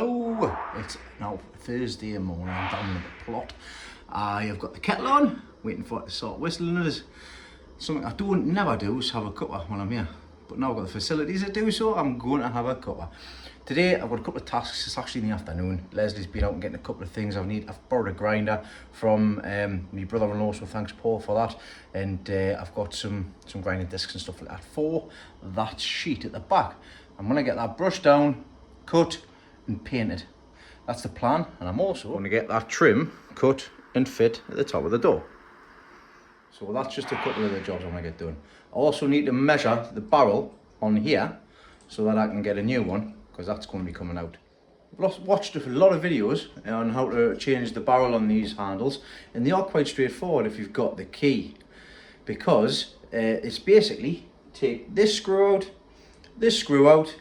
So it's now Thursday morning. I'm down in the plot. I have got the kettle on, waiting for it to start whistling. It is something I never do is have a cuppa when I'm here, but now I've got the facilities to do so. I'm going to have a cuppa. Today I've got a couple of tasks. It's actually in the afternoon. Leslie's been out and getting a couple of things I've borrowed a grinder from my brother-in-law, so thanks Paul for that. And I've got some grinding discs and stuff like that for that sheet at the back. I'm going to get that brushed down, cut and painted. That's the plan. And I'm also going to get that trim cut and fit at the top of the door. So that's just a couple of the jobs I'm going to get done. I also need to measure the barrel on here so that I can get a new one, because that's going to be coming out. I've watched a lot of videos on how to change the barrel on these handles, and they are quite straightforward if you've got the key, because it's basically take this screw out, this screw out,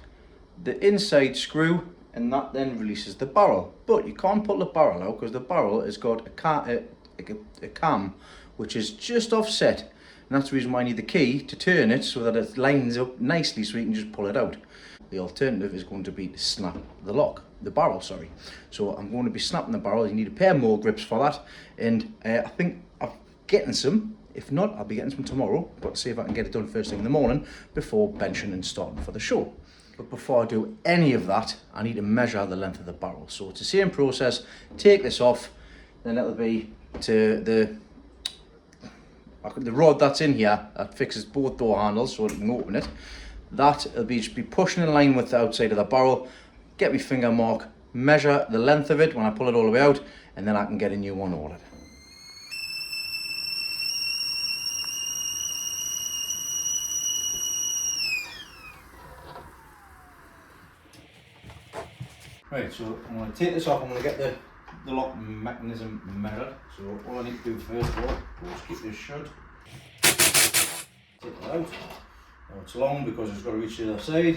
the inside screw, and that then releases the barrel. But you can't pull the barrel out because the barrel has got a cam which is just offset, and that's the reason why I need the key to turn it so that it lines up nicely so you can just pull it out. The alternative is going to be to snap the barrel, sorry. So I'm going to be snapping the barrel. You need a pair more grips for that, and I think I'm getting some. If not, I'll be getting some tomorrow, but see if I can get it done first thing in the morning before benching and starting for the show. But before I do any of that, I need to measure the length of the barrel. So it's the same process. Take this off, then it'll be to the rod that's in here that fixes both door handles so you can open it. That'll just be pushing in line with the outside of the barrel, get my finger mark, measure the length of it when I pull it all the way out, and then I can get a new one ordered. Right, so I'm going to take this off. I'm going to get the lock mechanism measured. So all I need to do first of all is keep this shut. Take it out. Now it's long because it's got to reach the other side.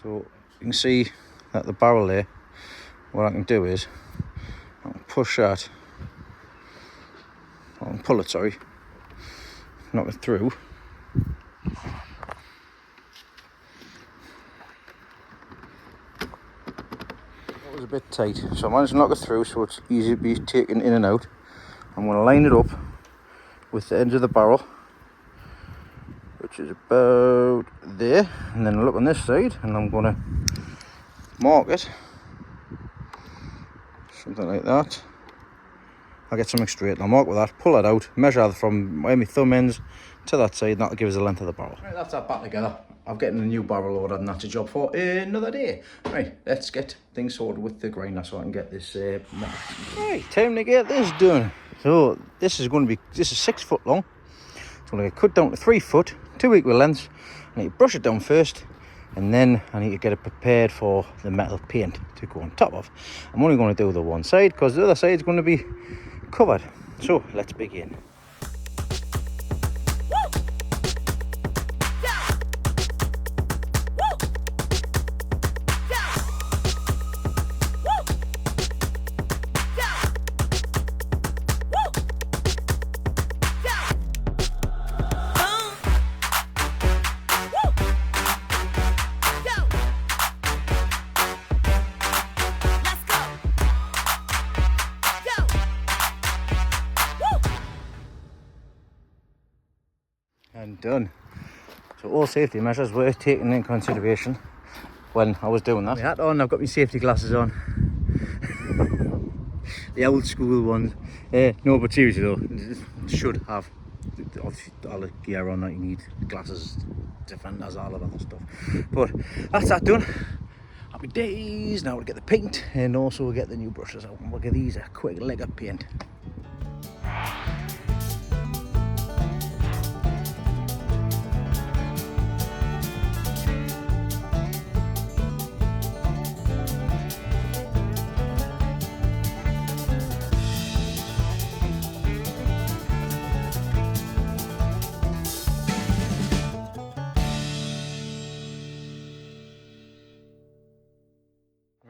So you can see that the barrel there, what I can do is I can push that, I can pull it, sorry, knock it through. That was a bit tight, so I managed to knock it through so it's easy to be taken in and out. I'm going to line it up with the edge of the barrel, which is about there, and then look on this side, and I'm going to mark it, something like that. I'll get something straight, and I'll mark with that, pull it out, measure from where my thumb ends to that side, and that'll give us the length of the barrel. Right, that's that back together. I'm getting a new barrel ordered, and that's a job for another day. Right, let's get things sorted with the grinder so I can get this right, time to get this done. So this is 6 foot long. It's going to get cut down to 3 foot, 2 equal lengths. I need to brush it down first, and then I need to get it prepared for the metal paint to go on top of. I'm only going to do the one side because the other side is going to be covered. So let's begin. And done. So all safety measures were taken in consideration when I was doing that. My hat on, I've got my safety glasses on. The old school ones. No, but seriously though, should have all the gear on that you need, glasses, defenders, all of that other stuff. But that's that done. Happy days. Now we'll get the paint and also we'll get the new brushes out. We'll give these a quick leg of paint.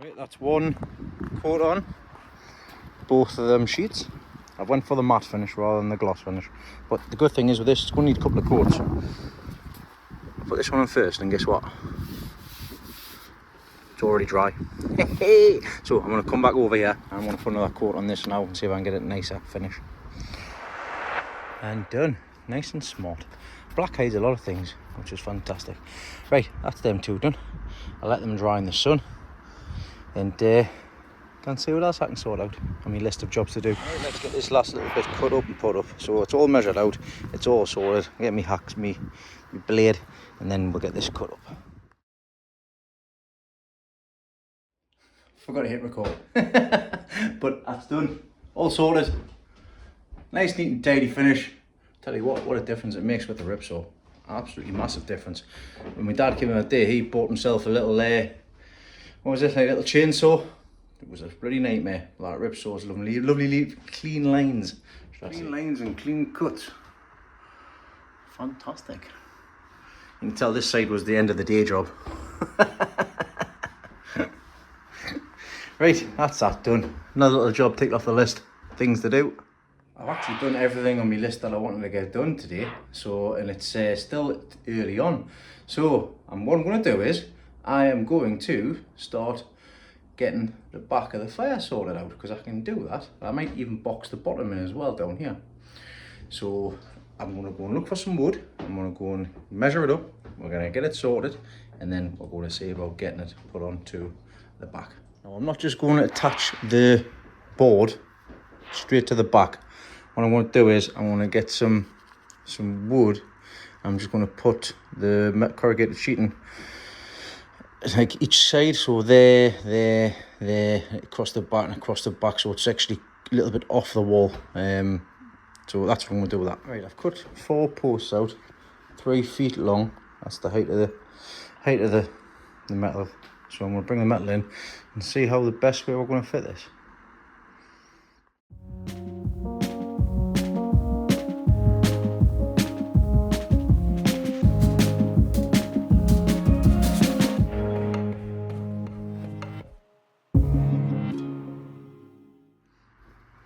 Right, that's one coat on both of them sheets. I went for the matte finish rather than the gloss finish, but the good thing is with this, it's going to need a couple of coats. put this one on first, and guess what? It's already dry. So I'm going to come back over here and I'm going to put another coat on this now and see if I can get it nicer finish. And done. Nice and smart. Black hides a lot of things, which is fantastic. Right, that's them two done. I'll let them dry in the sun and can see what else I can sort out on my list of jobs to do. Right, let's get this last little bit cut up and put up. So it's all measured out, it's all sorted. I'll get me hacks, me blade, and then we'll get this cut up. Forgot to hit record. But that's done. All sorted. Nice, neat and tidy finish. Tell you what a difference it makes with the ripsaw. Absolutely massive difference. When my dad came in that day, he bought himself a little, what was it, like a little chainsaw. It was a bloody nightmare. Like ripsaws, lovely clean lines. Clean lines and clean cuts. Fantastic. You can tell this side was the end of the day job. Right, that's that done. Another little job ticked off the list. Things to do. I've actually done everything on my list that I wanted to get done today. So, and it's still early on. So, what I'm going to do is, I am going to start getting the back of the fire sorted out, because I can do that. I might even box the bottom in as well down here. So, I'm going to go and look for some wood. I'm going to go and measure it up. We're going to get it sorted. And then we're going to see about getting it put onto the back. Now, I'm not just going to attach the board straight to the back. What I want to do is I want to get some wood. I'm just going to put the corrugated sheeting like each side, so there, across the back and across the back, so it's actually a little bit off the wall. So that's what I'm going to do with that. Right, I've cut 4 posts out, 3 feet long. That's the height of the metal. So I'm going to bring the metal in and see how the best way we're going to fit this.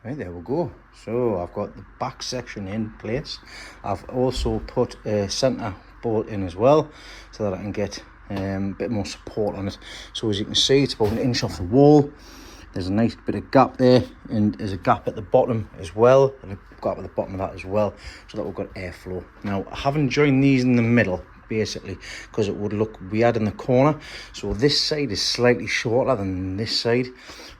Right, there we go. So I've got the back section in place. I've also put a centre bolt in as well, so that I can get a bit more support on it. So as you can see, it's about 1 inch off the wall. There's a nice bit of gap there, and there's a gap at the bottom as well, and a gap at the bottom of that as well, so that we've got airflow. Now, I haven't joined these in the middle, basically, because it would look weird in the corner. So this side is slightly shorter than this side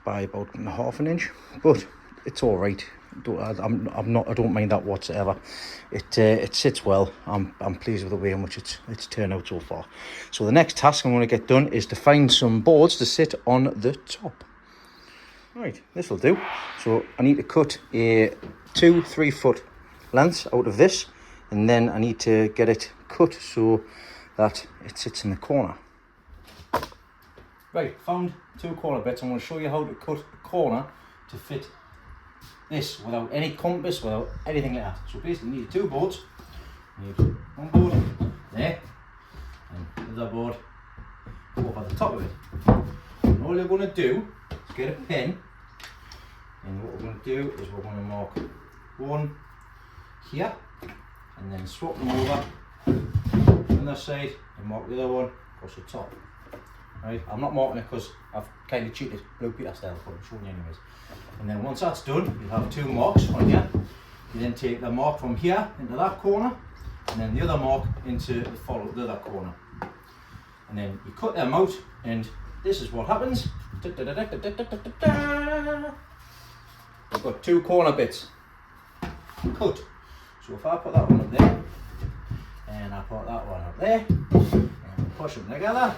by about 1/2 inch, but it's all right. I don't mind that whatsoever. It sits well. I'm pleased with the way in which it's turned out so far. So the next task I'm going to get done is to find some boards to sit on the top. Right, this will do. So I need to cut a 2-3 foot lengths out of this, and then I need to get it cut so that it sits in the corner. Right, found 2 corner bits. I'm going to show you how to cut a corner to fit this without any compass, without anything like that. So basically you need 2 boards. You need 1 board there and the other board over the top of it. And all you're going to do is get a pen, and what we're going to do is we're going to mark 1 here and then swap them over on this side and mark the other one across the top. Right, I'm not marking it because I've kind of cheated Blue Peter style, but I'm showing you anyways. And then once that's done, you'll have 2 marks on here. You then take the mark from here into that corner, and then the other mark into the other corner. And then you cut them out, and this is what happens. We've got 2 corner bits cut. So if I put that one up there, and I put that one up there, and push them together,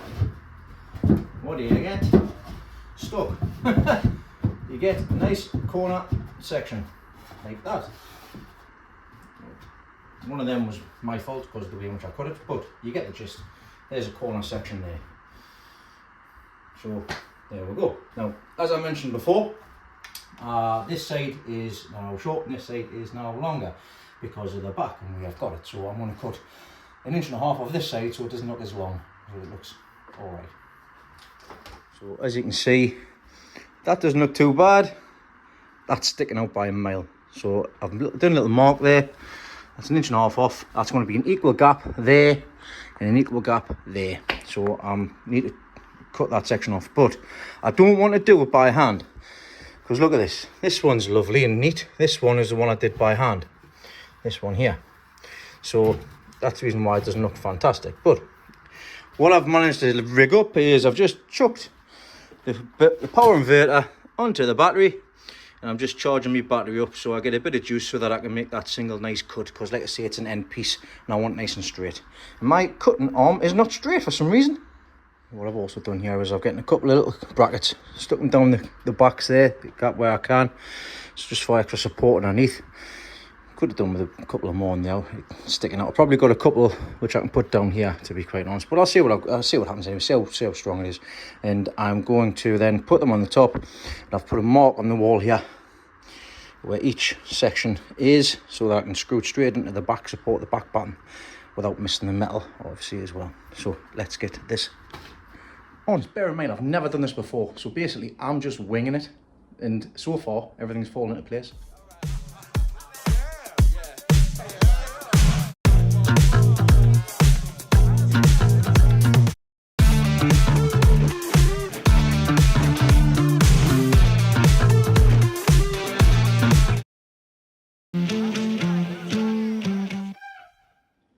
what do you get? Stuck. You get a nice corner section like that. One of them was my fault because of the way in which I cut it, but you get the gist. There's a corner section there. So there we go. Now, as I mentioned before, this side is now short and this side is now longer because of the back, and we have got it. So I'm going to cut 1.5 inches of this side so it doesn't look as long, so it looks alright. So as you can see, that doesn't look too bad. That's sticking out by a mile. So I've done a little mark there, That's 1.5 inches off. That's going to be an equal gap there and an equal gap there. So I need to cut that section off, but I don't want to do it by hand, because look at this. This one's lovely and neat. This one is the one I did by hand. This one here. So that's the reason why it doesn't look fantastic. But what I've managed to rig up is I've just chucked the power inverter onto the battery, and I'm just charging my battery up so I get a bit of juice so that I can make that single nice cut, because like I say, it's an end piece and I want it nice and straight. And my cutting arm is not straight for some reason. What I've also done here is I've gotten a couple of little brackets, stuck them down the backs there, the gap where I can. It's just for extra support underneath. Could have done with a couple of more now sticking out. I've probably got a couple which I can put down here, to be quite honest. But I'll see what happens anyway. See how strong it is. And I'm going to then put them on the top. And I've put a mark on the wall here where each section is, so that I can screw it straight into the back, support the back button without missing the metal, obviously, as well. So let's get this on. Bear in mind, I've never done this before, so basically I'm just winging it, and so far everything's fallen into place.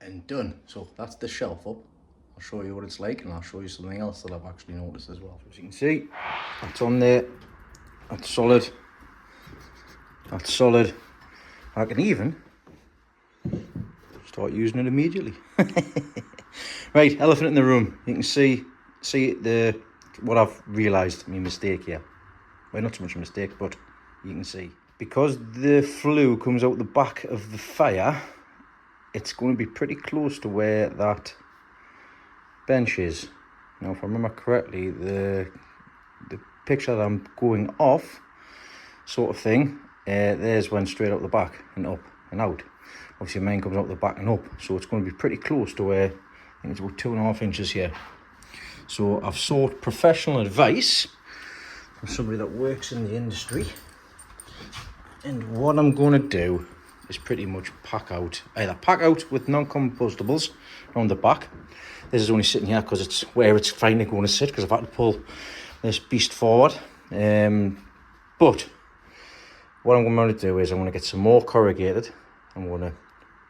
And done. So that's the shelf up. I'll show you what it's like, and I'll show you something else that I've actually noticed as well. As you can see, that's on there. That's solid. That's solid. I can even start using it immediately. Right, elephant in the room. You can see what I've realised, my mistake here. Well, not so much a mistake, but you can see. Because the flue comes out the back of the fire, it's going to be pretty close to where that bench is. Now, if I remember correctly, the picture that I'm going off, sort of thing, theirs went straight out the back and up and out. Obviously mine comes out the back and up, so it's going to be pretty close to where, I think it's about 2.5 inches here. So I've sought professional advice from somebody that works in the industry, and what I'm going to do is pretty much pack out with non-combustibles on the back. This is only sitting here because it's where it's finally going to sit, because I've had to pull this beast forward. But what I'm going to do is I'm going to get some more corrugated. I'm going to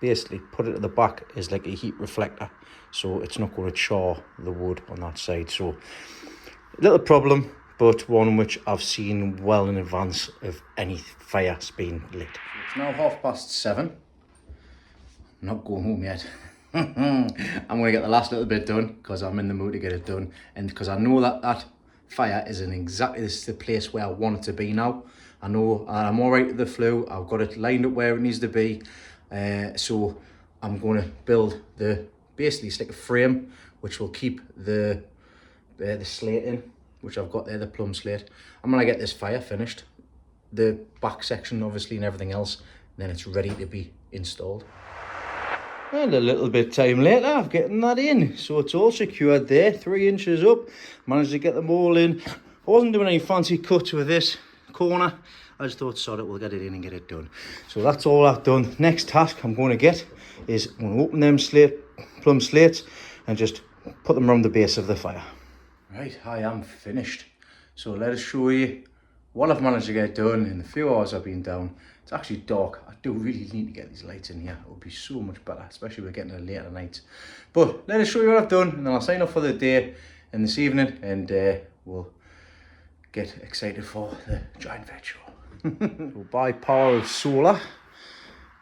basically put it at the back as like a heat reflector, so it's not going to char the wood on that side. So a little problem, but one which I've seen well in advance of any fire being lit. It's now 7:30. I'm not going home yet. I'm going to get the last little bit done because I'm in the mood to get it done, and because I know that fire is in exactly the place where I want it to be now. I know I'm all right with the flue. I've got it lined up where it needs to be. So I'm going to build basically it's like a frame which will keep the slate in, which I've got there, the plum slate. I'm going to get this fire finished, the back section obviously and everything else, and then it's ready to be installed. And a little bit time later, I've getting that in. So it's all secured there, 3 inches up. Managed to get them all in. I wasn't doing any fancy cuts with this corner. I just thought, sod it, we'll get it in and get it done. So that's all I've done. Next task I'm going to get is I'm going to open them plum slates and just put them around the base of the fire. Right, I am finished. So let us show you what I've managed to get done in the few hours I've been down. It's actually dark. I do really need to get these lights in here. It would be so much better, especially with getting it later night. But let us show you what I've done, and then I'll sign off for the day and this evening, and we'll get excited for the giant veg show. So by power of solar,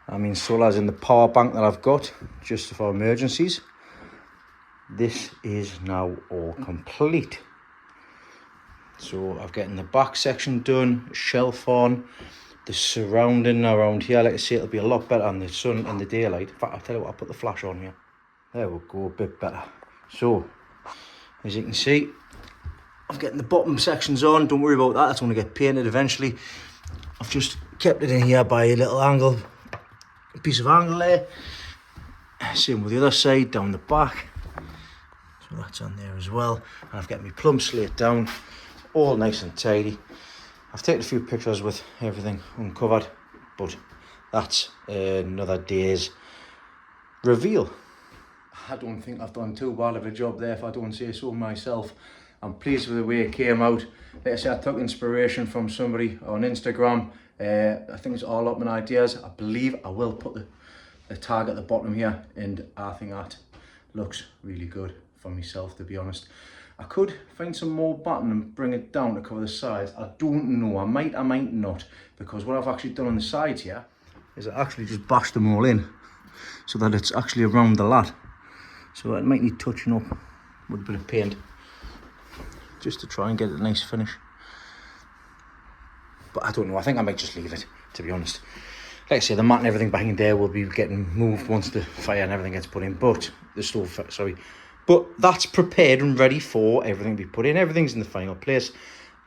I mean solar is in the power bank that I've got just for emergencies. This is now all complete. So I've gotten the back section done, shelf on, the surrounding around here, like I say, it'll be a lot better on the sun and the daylight. In fact, I'll tell you what, I'll put the flash on here. There we go, a bit better. So, as you can see, I've getting the bottom sections on. Don't worry about that, that's going to get painted eventually. I've just kept it in here by a little angle, a piece of angle there. Same with the other side, down the back. So that's on there as well. And I've got my plum slate down, all nice and tidy. I've taken a few pictures with everything uncovered, but that's another day's reveal. I don't think I've done too bad of a job there, if I don't say so myself. I'm pleased with the way it came out. Like I said, I took inspiration from somebody on Instagram. I think it's all up in ideas. I believe I will put the tag at the bottom here, and I think that looks really good for myself, to be honest. I could find some more button and bring it down to cover the sides. I don't know, I might not, because what I've actually done on the sides here is I actually just bashed them all in so that it's actually around the lat. So it might need touching up with a bit of paint just to try and get a nice finish. But I don't know, I think I might just leave it, to be honest. Like I say, the mat and everything behind there will be getting moved once the fire and everything gets put in, but the stove, sorry. But that's prepared and ready for everything to be put in. Everything's in the final place.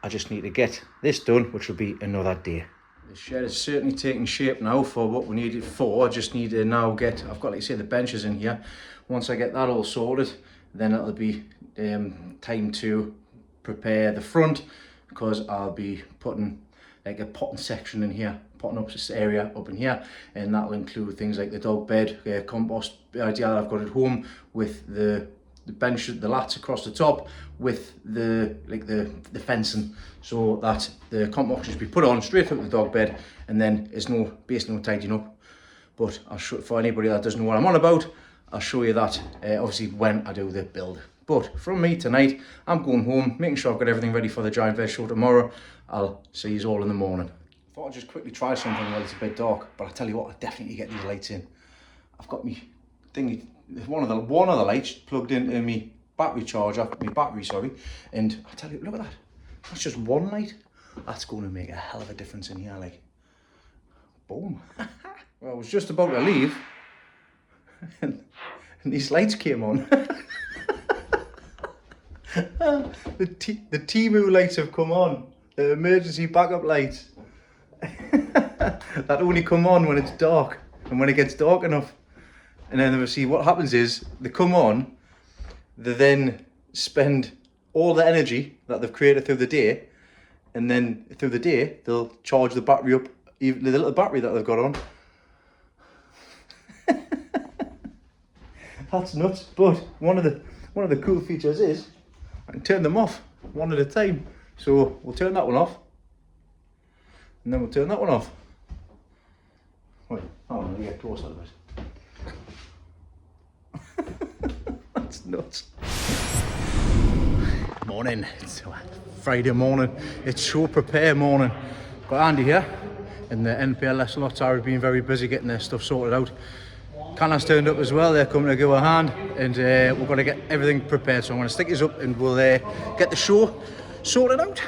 I just need to get this done, which will be another day. The shed is certainly taking shape now for what we need it for. I just need to now get, I've got, like I say, the benches in here. Once I get that all sorted, then it'll be time to prepare the front, because I'll be putting like a potting section in here, potting up this area up in here, and that'll include things like the dog bed, compost idea that I've got at home, with the bench, the lats across the top, with the fencing, so that the compost should be put on straight through the dog bed, and then there's basically no tidying up. But I'll show, for anybody that doesn't know what I'm on about, I'll show you that obviously when I do the build. But from me tonight, I'm going home, making sure I've got everything ready for the giant veg show tomorrow. I'll see you all in the morning. I thought I'd just quickly try something while it's a bit dark, but I tell you what, I definitely get these lights in. I've got me thingy, one of the lights plugged into me battery charger, and I tell you, look at that. That's just one light. That's going to make a hell of a difference in here, like. Boom. Well, I was just about to leave, and these lights came on. The Timu lights have come on. The emergency backup lights. That only come on when it's dark, and when it gets dark enough. And then obviously what happens is, they come on, they then spend all the energy that they've created through the day, and then through the day, they'll charge the battery up, even the little battery that they've got on. That's nuts, but one of the cool features is, I can turn them off one at a time. So we'll turn that one off, and then we'll turn that one off. Wait, oh, let me get closer to it. That's nuts. Morning, it's Friday morning, it's show prepare morning. Got Andy here, and the NPLS lots are being very busy getting their stuff sorted out. Canna's turned up as well, they're coming to give a hand, and we're going to get everything prepared. So I'm going to stick this up, and we'll get the show sorted out.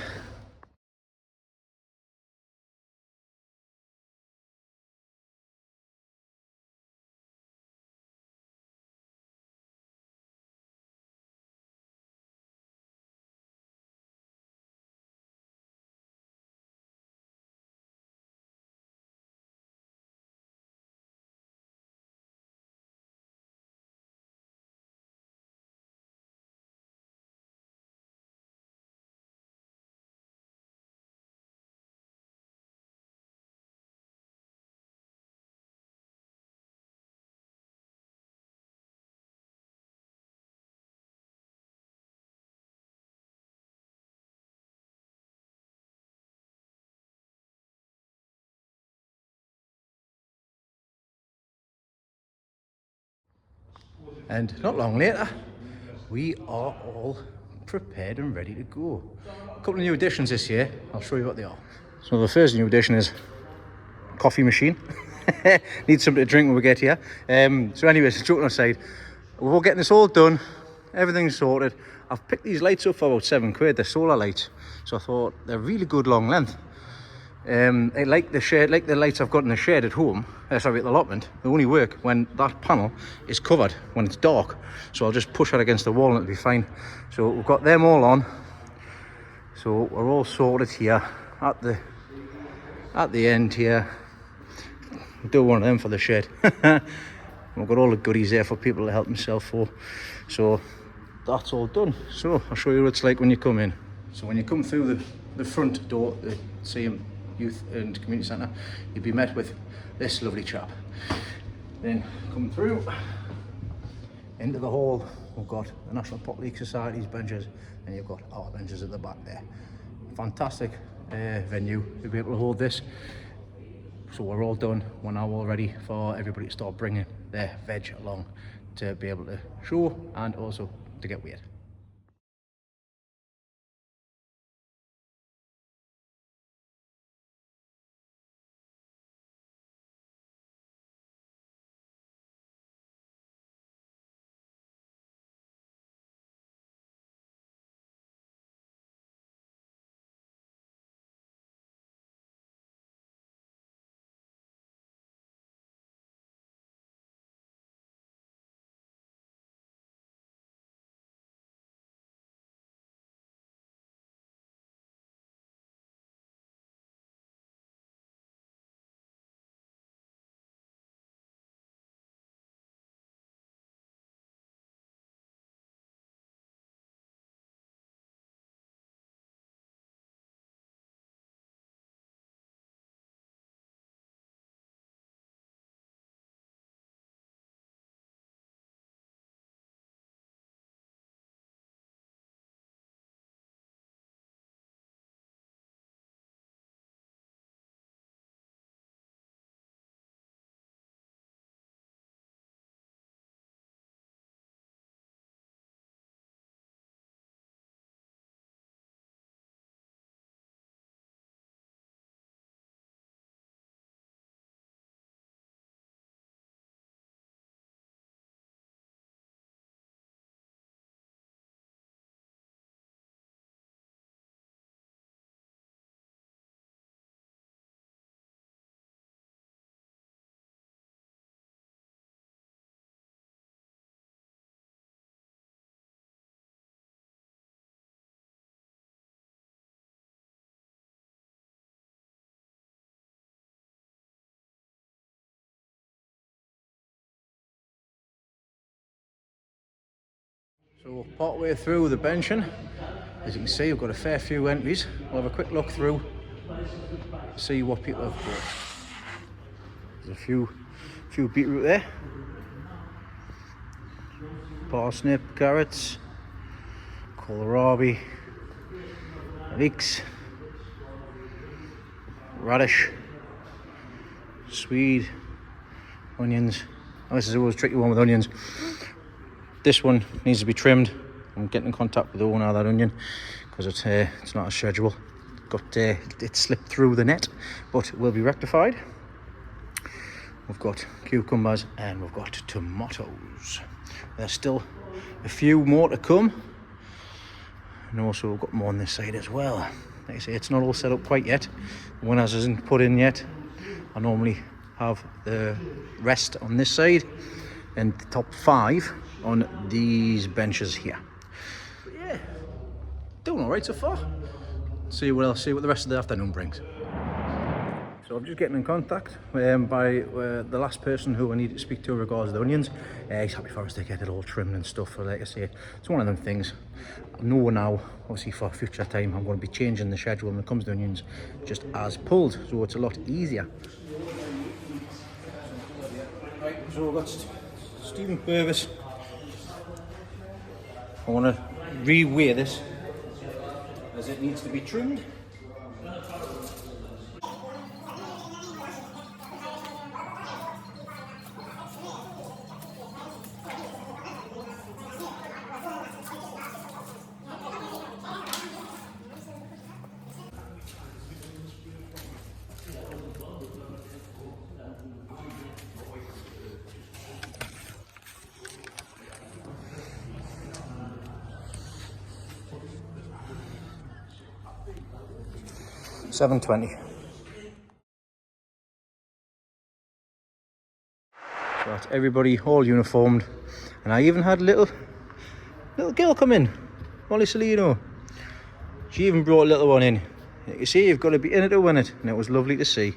And not long later, we are all prepared and ready to go. A couple of new additions this year, I'll show you what they are. So the first new addition is coffee machine. Need something to drink when we get here. So anyways, joking aside, we're getting this all done, everything's sorted. I've picked these lights up for about £7. They're solar lights, so I thought they're really good long length. I like the shed, like the lights I've got in the shed at home, sorry, at the allotment. They only work when that panel is covered, when it's dark. So I'll just push that against the wall and it'll be fine. So we've got them all on. So we're all sorted here at the end here. We'll do one of them for the shed. We've got all the goodies there for people to help themselves for. So that's all done. So I'll show you what it's like when you come in. So when you come through the front door, Youth and Community Centre, you'd be met with this lovely chap. Then come through into the hall, we've got the National Pot League Society's benches, and you've got our benches at the back there. Fantastic venue, you'll be able to hold this. So we're all done, we're now all ready for everybody to start bringing their veg along to be able to show and also to get weighed. So part way through the benching, as you can see, we've got a fair few entries. We'll have a quick look through, see what people have bought. There's a few beetroot there, parsnip, carrots, kohlrabi, leeks, radish, swede, onions. Oh, this is always a tricky one with onions. This one needs to be trimmed. I'm getting in contact with the owner of that onion because it's not a schedule. It slipped through the net, but it will be rectified. We've got cucumbers and we've got tomatoes. There's still a few more to come, and also we've got more on this side as well. Like I say, it's not all set up quite yet. The winners isn't put in yet. I normally have the rest on this side and the top 5 on these benches here. But yeah, doing all right so far. See what the rest of the afternoon brings. So I'm just getting in contact by the last person who I need to speak to in regards to the onions. He's happy for us to get it all trimmed and stuff. So like I say, it's one of them things. I know now, obviously for future time, I'm going to be changing the schedule when it comes to onions just as pulled, so it's a lot easier. Right, so we've got Stephen Purvis. I want to re-weigh this as it needs to be trimmed. $7.20. So that's everybody all uniformed, and I even had a little girl come in, Molly Salino. She even brought a little one in. You see, you've got to be in it to win it, and it was lovely to see.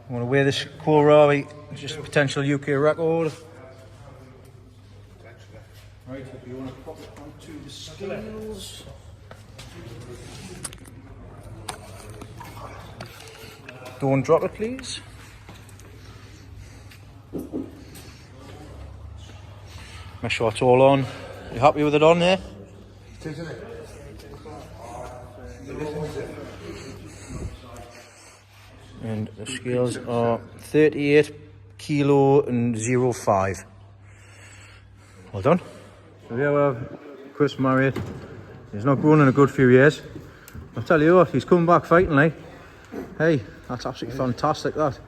I'm going to weigh this kohlrabi, just potential UK record. Right, if you want to pop it onto the scales. Don't drop it, please. Make sure it's all on. You happy with it on there? And the scales are 38 kilo and 0.5. Well done. So here we have Chris Marriott. He's not grown in a good few years. I'll tell you what, he's coming back fighting like. Hey, that's absolutely fantastic, that.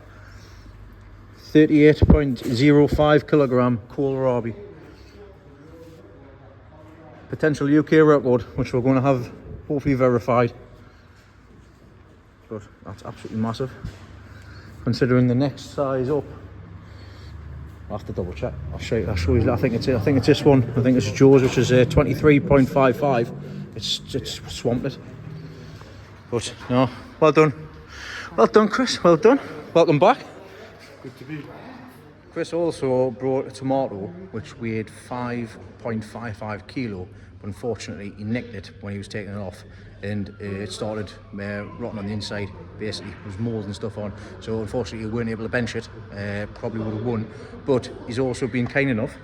38.05 kilogram kohlrabi. Potential UK record, which we're going to have hopefully verified. But that's absolutely massive. Considering the next size up, I'll have to double check. I'll show you. I think it's this one. I think it's Joe's, which is 23.55. It's swamped it. But no, well done. Well done, Chris. Well done. Welcome back. Good to be. Chris also brought a tomato which weighed 5.55 kilo, but unfortunately he nicked it when he was taking it off, and it started rotting on the inside. Basically, there was mold and stuff on, so unfortunately we weren't able to bench it. Probably would have won, but he's also been kind enough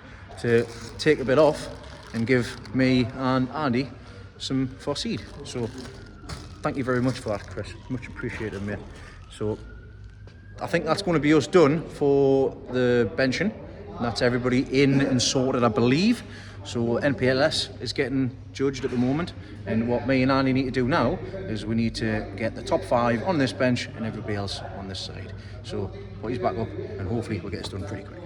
to take a bit off and give me and Andy some for seed. So thank you very much for that, Chris. Much appreciated, mate. So I think that's going to be us done for the benching. That's everybody in and sorted, I believe. So NPLS is getting judged at the moment, and what me and Andy need to do now is we need to get the top 5 on this bench and everybody else on this side. So put his back up and hopefully we'll get this done pretty quick.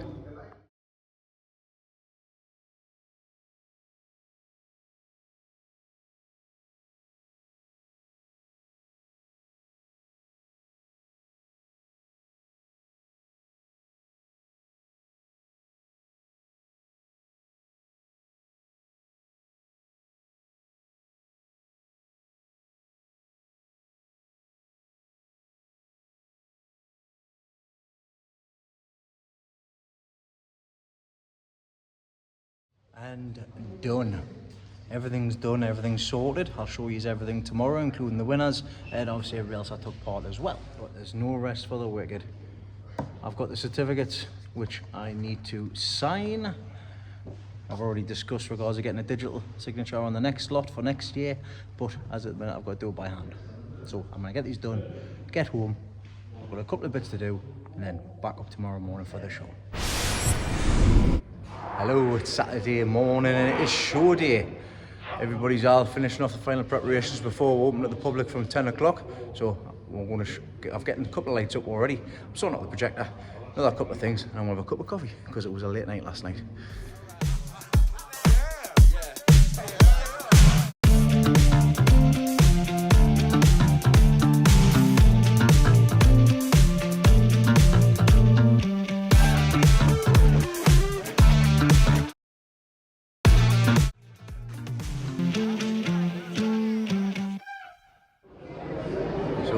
And done. Everything's done, everything's sorted. I'll show you everything tomorrow, including the winners, and obviously everybody else I took part as well. But there's no rest for the wicked. I've got the certificates which I need to sign. I've already discussed regards to getting a digital signature on the next lot for next year, but as at the minute I've got to do it by hand. So I'm going to get these done, get home, I've got a couple of bits to do, and then back up tomorrow morning for the show. Hello, it's Saturday morning and it is show day. Everybody's all finishing off the final preparations before we open to the public from 10 o'clock. So we're going to I've gotten a couple of lights up already. I'm sorting out the projector, another couple of things, and I'm going to have a cup of coffee because it was a late night last night.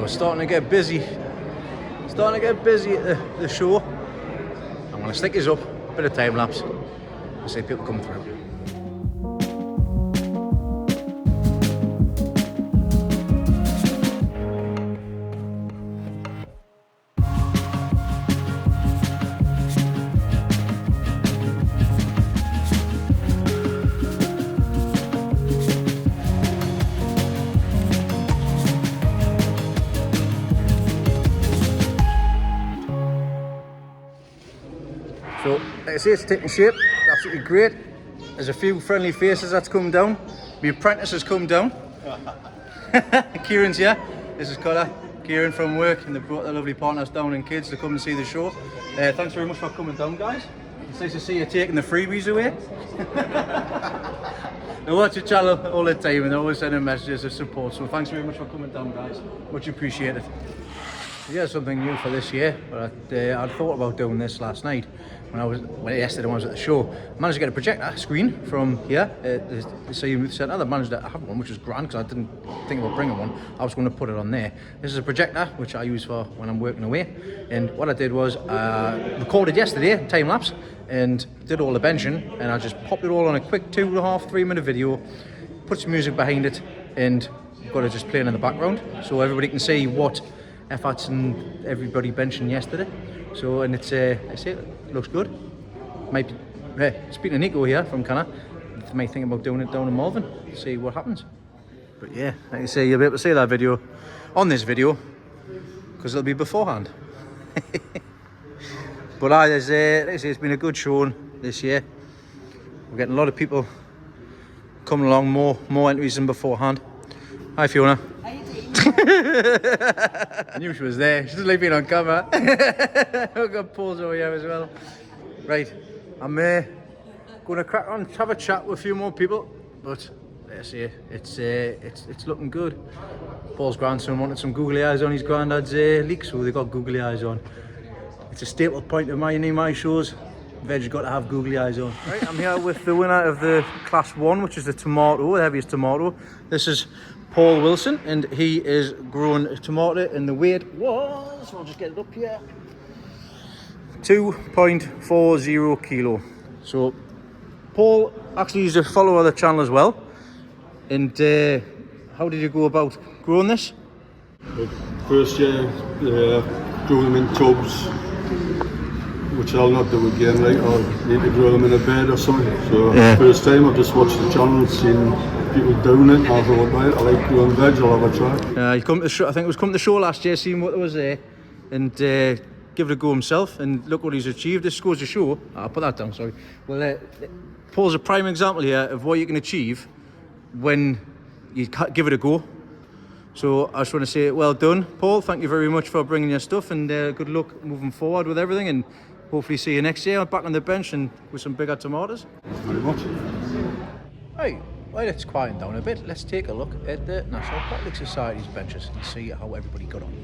Starting to get busy. Starting to get busy at the show. I'm going to stick this up, a bit of time lapse, and see people come through. So, like I say, it's taking shape, absolutely great. There's a few friendly faces that's come down. My apprentice has come down. Kieran's here. This is Connor, Kieran from work, and they brought their lovely partners down and kids to come and see the show. Thanks very much for coming down, guys. It's nice to see you taking the freebies away. They watch your channel all the time and they're always sending messages of support, so thanks very much for coming down, guys. Much appreciated. Yeah, something new for this year, but I'd thought about doing this last night, yesterday when I was at the show, I managed to get a projector screen from here at the Sea Youth Centre. I managed to have one, which was grand because I didn't think about bringing one. I was going to put it on there. This is a projector which I use for when I'm working away. And what I did was recorded yesterday, time lapse, and did all the benching, and I just popped it all on a quick 2.5, 3 minute video, put some music behind it, and got it just playing in the background so everybody can see what efforts and everybody benching yesterday. So, and it's I say it looks good. Might be, speaking of Nico here from Canada, I might think about doing it down in Malvern, see what happens. But yeah, like I say, you'll be able to see that video on this video because it'll be beforehand. But like I say, it's been a good showing this year. We're getting a lot of people coming along, more entries than beforehand. Hi Fiona. How you doing? I knew she was there. She doesn't like being on camera. I've got Paul's over here as well. Right, I'm going to crack on, have a chat with a few more people. But let's see, it's looking good. Paul's grandson wanted some googly eyes on his granddad's leek, so they got googly eyes on. It's a staple point of my shows. Veg's got to have googly eyes on. Right, I'm here with the winner of the Class 1, which is the tomato, the heaviest tomato. This is Paul Wilson, and he is growing a tomato, and the weight was, I'll just get it up here, 2.40 kilo. So Paul actually is a follower of the channel as well. And how did you go about growing this? First year, grew them in tubs, which I'll not do again, right? I'll need to grow them in a bed or something. So first time I just watched the channel and seen people doing it, and I thought, right, I like growing veg, I'll have a try. He come to the show, I think it was come to the show last year, seeing what there was there, and give it a go himself, and look what he's achieved. This goes to show, I'll put that down, sorry. Well, Paul's a prime example here of what you can achieve when you give it a go. So I just want to say well done, Paul. Thank you very much for bringing your stuff, and good luck moving forward with everything, and hopefully see you next year back on the bench and with some bigger tomatoes. Thanks very much. Right, well, let's quieten down a bit. Let's take a look at the National Catholic Society's benches and see how everybody got on.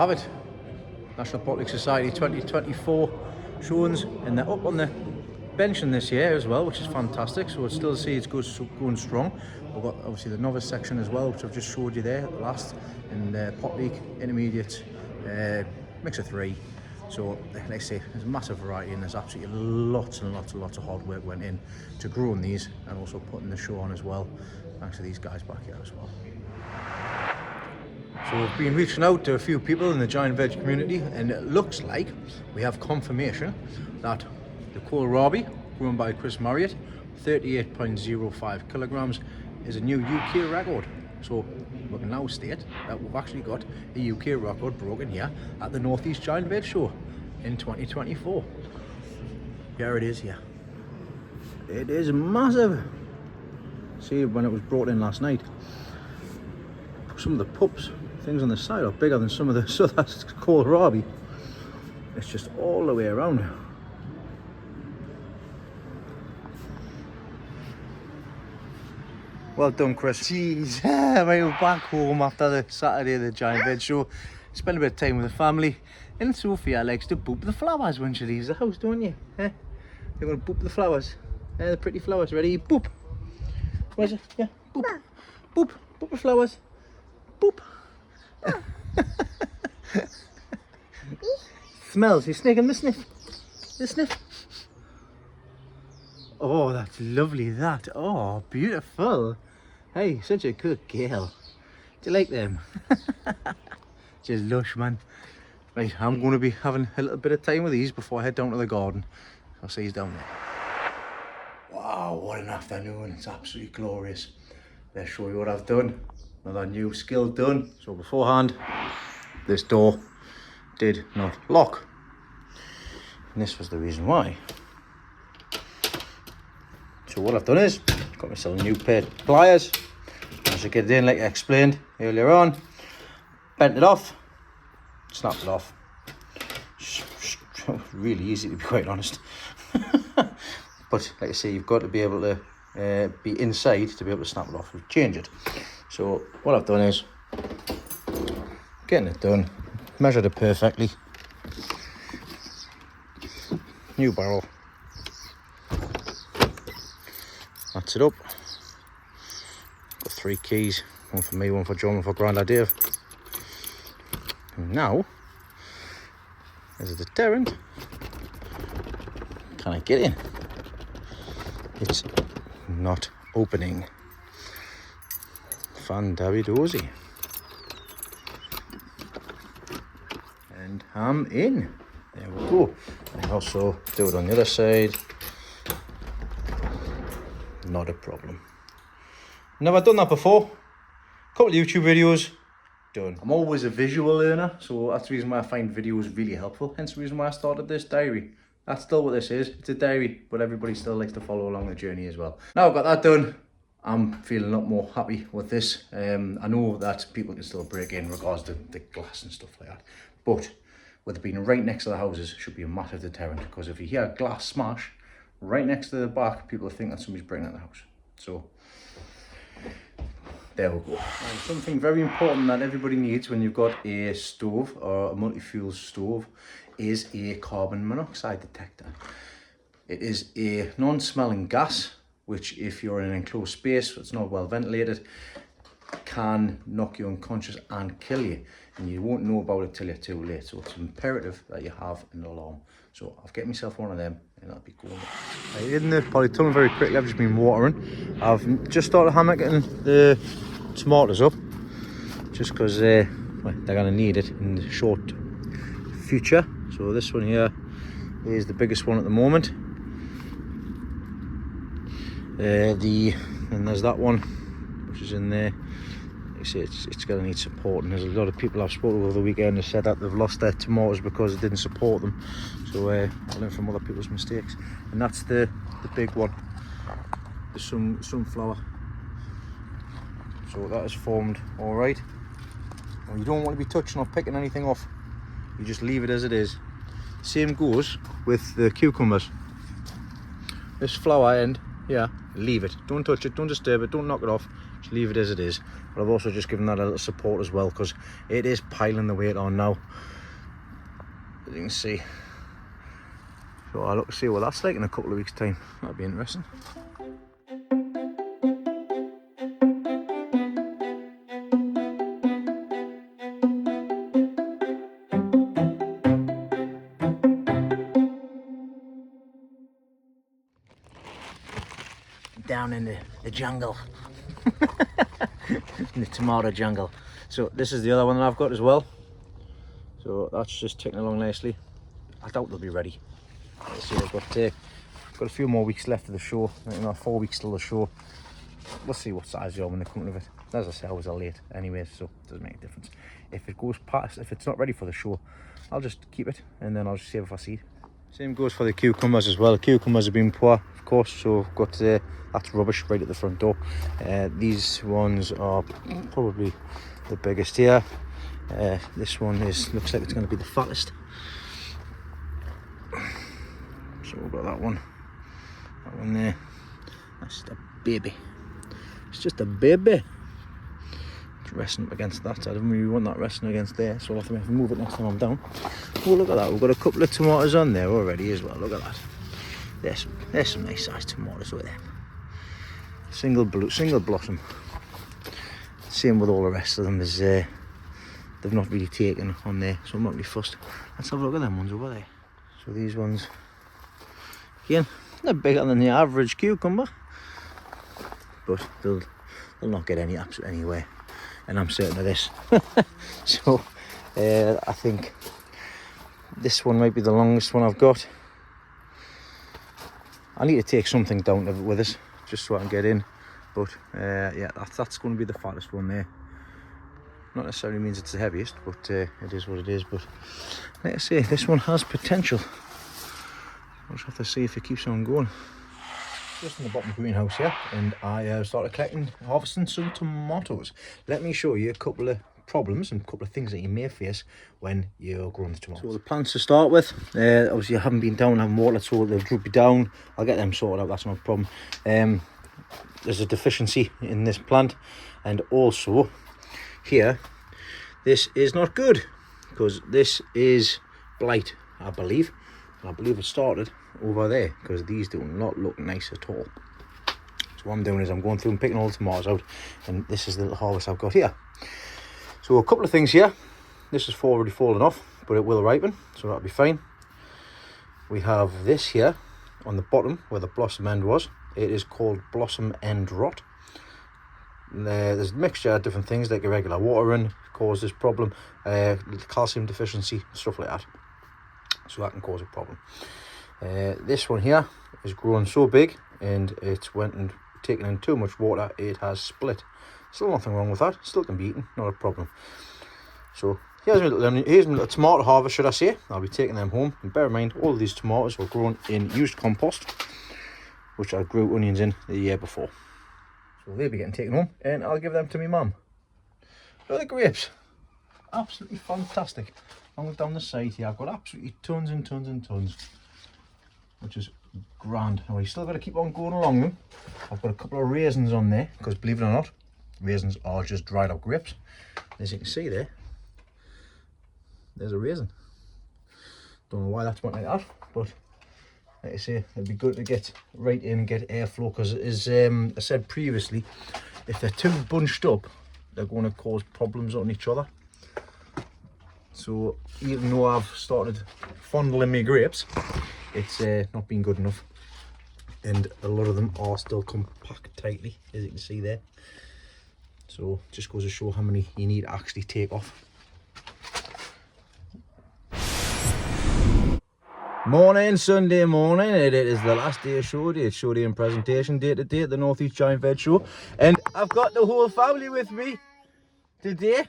have it. National Botanic Society 2024 showings, and they're up on the benching this year as well, which is fantastic. So it's still see it's going strong. We've got obviously the novice section as well, which I've just showed you there at the last, and pot league, intermediate, mix of 3. So like I say, there's a massive variety, and there's absolutely lots and lots of hard work went in to growing these and also putting the show on as well, thanks to these guys back here as well. So we've been reaching out to a few people in the giant veg community, and it looks like we have confirmation that the kohlrabi grown by Chris Marriott, 38.05 kilograms, is a new UK record. So we can now state that we've actually got a UK record broken here at the North East Giant Veg Show in 2024. Here it is here. It is massive. See, when it was brought in last night, some of the pups, things on the side are bigger than some of the, so that's kohlrabi. It's just all the way around. Well done, Chris. Jeez, we're back home after the Saturday of the Giant Veg Show. Spend a bit of time with the family. And Sophia likes to boop the flowers when she leaves the house, don't you? You're going to boop the flowers. The pretty flowers. Ready? Boop. Where's it? Yeah, boop. Boop. Boop the flowers. Boop. Smells. You're sniffing the sniff. The sniff. Oh, that's lovely, that. Oh, beautiful. Hey, such a good girl. Do you like them? Just lush, man. Right, I'm going to be having a little bit of time with these before I head down to the garden. I'll see you down there. Wow, what an afternoon. It's absolutely glorious. Let's show you what I've done. Another new skill done. So beforehand, this door did not lock. And this was the reason why. So what I've done is, got myself a new pair of pliers. As I get it in, like I explained earlier on, bent it off, snapped it off. Really easy, to be quite honest. But like I say, you've got to be able to be inside to be able to snap it off and change it. So what I've done is, getting it done, measured it perfectly. New barrel. That's it up. Got 3 keys, one for me, one for John, one for Grandad Dave. And now, there's a deterrent. Can I get in? It's not opening. Fan-dabby-dozy. And I'm in. There we go. I also do it on the other side. Not a problem. Never done that before. Couple of YouTube videos, done. I'm always a visual learner, so that's the reason why I find videos really helpful. Hence the reason why I started this diary. That's still what this is. It's a diary, but everybody still likes to follow along the journey as well. Now I've got that done, I'm feeling a lot more happy with this. I know that people can still break in regards to the glass and stuff like that, but with it being right next to the houses, should be a massive deterrent, because if you hear a glass smash right next to the back, people think that somebody's breaking into the house. So there we go. And something very important that everybody needs when you've got a stove or a multi-fuel stove is a carbon monoxide detector. It is a non-smelling gas, which if you're in an enclosed space that's not well ventilated, can knock you unconscious and kill you, and you won't know about it till you're too late. So it's imperative that you have an alarm. So I've get myself one of them, and that'll be going. In the polytunnel very quickly, I've just been watering. I've just started hammering the tomatoes up, just because well, they're going to need it in the short future. So this one here is the biggest one at the moment. And there's that one which is in there. You see, it's going to need support, and there's a lot of people I've spoken to over the weekend who said that they've lost their tomatoes because it didn't support them. So I learned from other people's mistakes, and that's the big one, the sunflower. So that is formed all right. And you don't want to be touching or picking anything off. You just leave it as it is. Same goes with the cucumbers. This flower end Yeah, leave it. Don't touch it, don't disturb it, don't knock it off. Just leave it as it is. But I've also just given that a little support as well, because it is piling the weight on now, as you can see. So I'll look to see what that's like in a couple of weeks' time. That'll be interesting. Down in the jungle. In the tomato jungle. So this is the other one that I've got as well. So that's just ticking along nicely. I doubt they'll be ready. Let's see, I've got a few more weeks left of the show. I think another 4 weeks till the show. We'll see what size they are when they come to it. As I say, I was late anyway, so it doesn't make a difference. If it goes past, if it's not ready for the show, I'll just keep it and then I'll just save if I see it. Same goes for the cucumbers as well. The cucumbers have been poor, of course, so I've got that's rubbish right at the front door. These ones are probably the biggest here. This one looks like it's going to be the fattest. So we've got that one there. That's just a baby. It's just a baby. It's resting up against that. I don't really want that resting against there, so I'll have to move it next time I'm down. Oh, look at that. We've got a couple of tomatoes on there already as well. Look at that. There's some nice sized tomatoes with them. Single blossom. Same with all the rest of them. Is they've not really taken on there, so I'm not really fussed. Let's have a look at them ones over there. So these ones, again, they're bigger than the average cucumber, but they'll not get any absolute anywhere, and I'm certain of this. So I think this one might be the longest one I've got. I need to take something down with us just so I can get in, but yeah, that's going to be the fattest one there. Not necessarily means it's the heaviest, but it is what it is. But like I say, this one has potential. I'll just have to see if it keeps on going. Just in the bottom greenhouse here, and I started harvesting some tomatoes. Let me show you a couple of problems and a couple of things that you may face when you're growing the tomatoes. So the plants to start with, obviously I haven't been down having water, so they'll droop down. I'll get them sorted out, that's no problem. There's a deficiency in this plant, and also here, this is not good, because this is blight, I believe. And I believe it started over there, because these do not look nice at all. So what I'm doing is I'm going through and picking all the tomatoes out, and this is the little harvest I've got here. So a couple of things here. This is already fallen off, but it will ripen, so that'll be fine. We have this here on the bottom where the blossom end was. It is called blossom end rot. There's a mixture of different things like irregular watering cause this problem, calcium deficiency, stuff like that. So that can cause a problem. This one here is growing so big, and it's went and taken in too much water, it has split. Still nothing wrong with that, still can be eaten, not a problem. So here's my little tomato harvest, should I say. I'll be taking them home, and bear in mind all of these tomatoes were grown in used compost, which I grew onions in the year before. So they'll be getting taken home, and I'll give them to my mum. Look at the grapes, absolutely fantastic. Along down the side here, I've got absolutely tons and tons and tons, which is grand. Now you still got to keep on going along them. I've got a couple of raisins on there, because believe it or not, raisins are just dried up grapes. As you can see there, there's a raisin. Don't know why that's went like that, but like I say, it'd be good to get right in and get airflow, because as I said previously, if they're too bunched up, they're going to cause problems on each other. So even though I've started fondling my grapes, it's not been good enough, and a lot of them are still compact tightly, as you can see there. So just goes to show how many you need to actually take off. Morning, Sunday morning. It is the last day of show day. It's show day and presentation day today at the North East Giant Veg Show, and I've got the whole family with me today.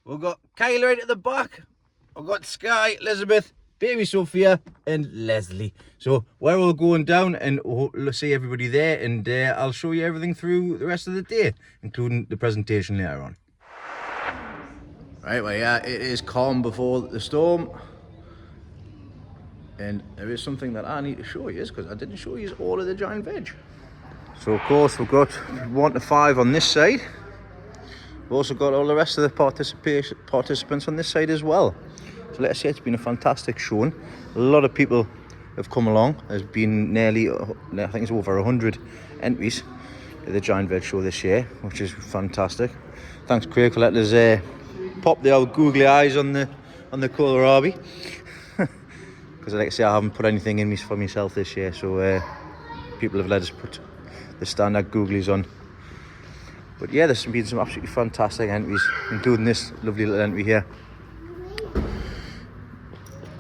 We've got Kyla right at the back. I've got Sky, Elizabeth, baby Sophia, and Leslie. So we're all going down, and we'll see everybody there, and I'll show you everything through the rest of the day, including the presentation later on. Right, well, yeah, it is calm before the storm. And there is something that I need to show you, because I didn't show you all of the giant veg. So of course we've got 1 to 5 on this side. We've also got all the rest of the participants on this side as well. So let's say it's been a fantastic showing. A lot of people have come along. There's been nearly, I think it's over 100 entries to the giant veg show this year, which is fantastic. Thanks Craig for letting us pop the old googly eyes on the kohlrabi. Because like I say, I haven't put anything in for myself this year, so people have let us put the standard googlies on. But yeah, there's been some absolutely fantastic entries, including this lovely little entry here.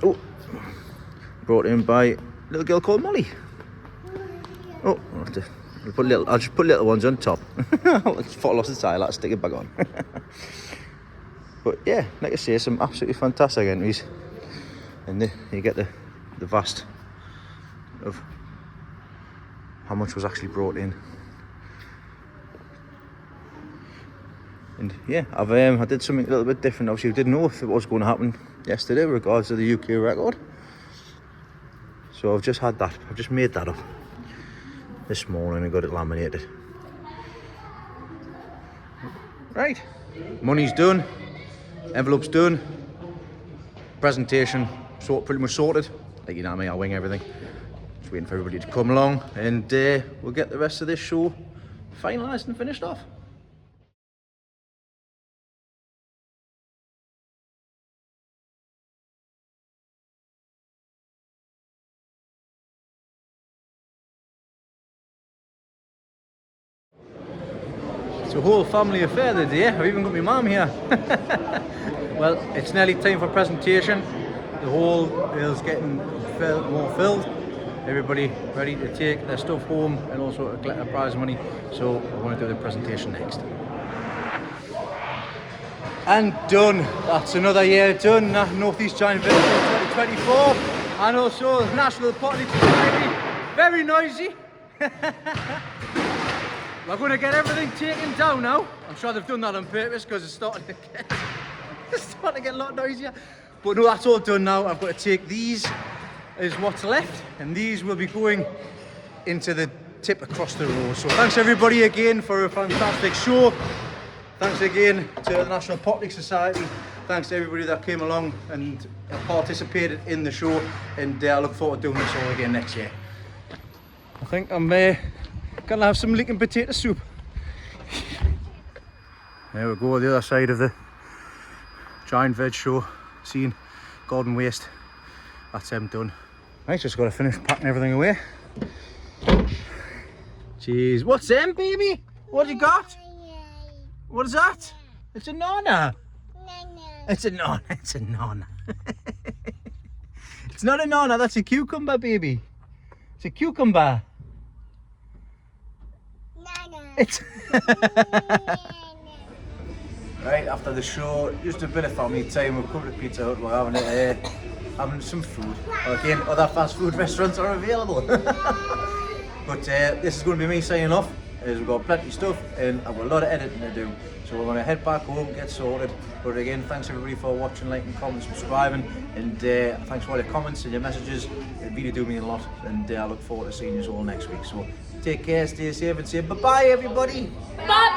Oh, brought in by a little girl called Molly. Oh, I'll just put little ones on top. I'll fall off the tile, I'll stick it back on. But yeah, like I say, some absolutely fantastic entries. And you get the vast of how much was actually brought in. And yeah, I did something a little bit different. Obviously, I didn't know if it was going to happen yesterday with regards to the UK record. So I've just made that up this morning and got it laminated. Right, money's done, envelope's done, presentation pretty much sorted. Like, you know what I mean, I wing everything. Just waiting for everybody to come along, and we'll get the rest of this show finalised and finished off. It's a whole family affair today. I've even got my mum here. Well, it's nearly time for presentation. The hall is getting more filled. Everybody ready to take their stuff home and also to collect their prize money. So we're going to do the presentation next. And done. That's another year done. North East Giant Village 2024. And also the National Pottery Society. Very noisy. We're going to get everything taken down now. I'm sure they've done that on purpose because it's starting to get a lot noisier. But no, that's all done now. I've got to take these as what's left, and these will be going into the tip across the road. So thanks everybody again for a fantastic show. Thanks again to the National Pottery Society. Thanks to everybody that came along and participated in the show, and I look forward to doing this all again next year. I think I'm gonna have some leek and potato soup. There we go, the other side of the giant veg show scene, garden waste. That's done. Right, just gotta finish packing everything away. Jeez, what's them, baby? What have you got? What is that? It's a nana. It's a nana. It's a nana. It's not a nana, that's a cucumber, baby. It's a cucumber. It's right after the show, just a bit of family time. We've come to Pizza Hut. We're having some food. Again, other fast food restaurants are available. But this is going to be me signing off, as we've got plenty of stuff and I've got a lot of editing to do. So we're going to head back home, get sorted. But again, thanks everybody for watching, liking, commenting, subscribing, and thanks for all your comments and your messages. It really do mean a lot, and I look forward to seeing you all next week. So take care, stay safe, and say bye-bye everybody. Bye.